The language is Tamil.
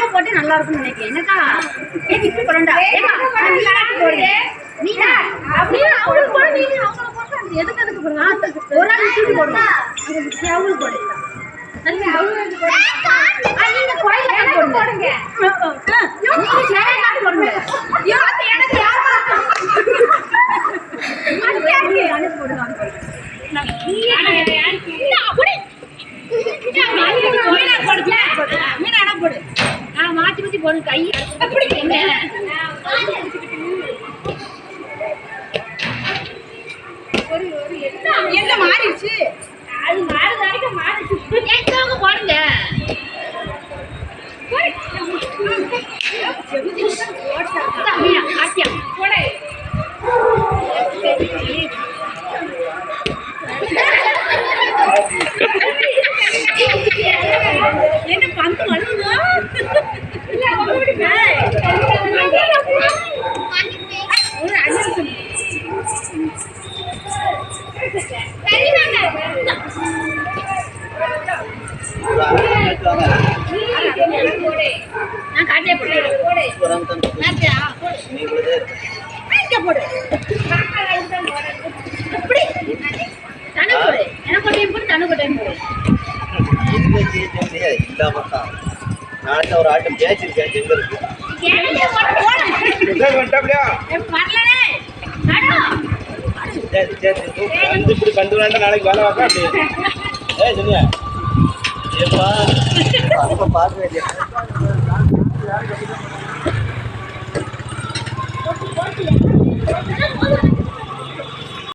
போட்டு நல்லா இருக்கும்னு நினைக்கிறேன். என்னக்கா இப்படி போறா நீங்க அப்படியே அவங்களுக்கு போட நீங்க அவங்கள போட்டு எதுக்கு எதுக்கு போடுங்க ஒரு ஆள் தூக்கி போடுங்க அவங்களுக்கு போடுங்க நீங்க கோயில போடுங்க போடுங்க எனக்கு யார் போடு மாத்தி மாத்தி போடு கை என்ன மாறிடுச்சு அது மாறுது வரைக்கும் மாறிடுச்சு போடுங்க என்ன பந்து வழுவுதோ நான் காட்டே போடு போடு இப்படி தனு போடு எனக்கு கொட்டையும் போடு தனு கொட்டையும் போடு நாளைக்கு ஒரு ஆட்டம் பேசிருக்கேன் எங்க இருக்கு இப்படி கண்டு நாளைக்கு வேலை வாக்கா சொன்னியா பார்க்க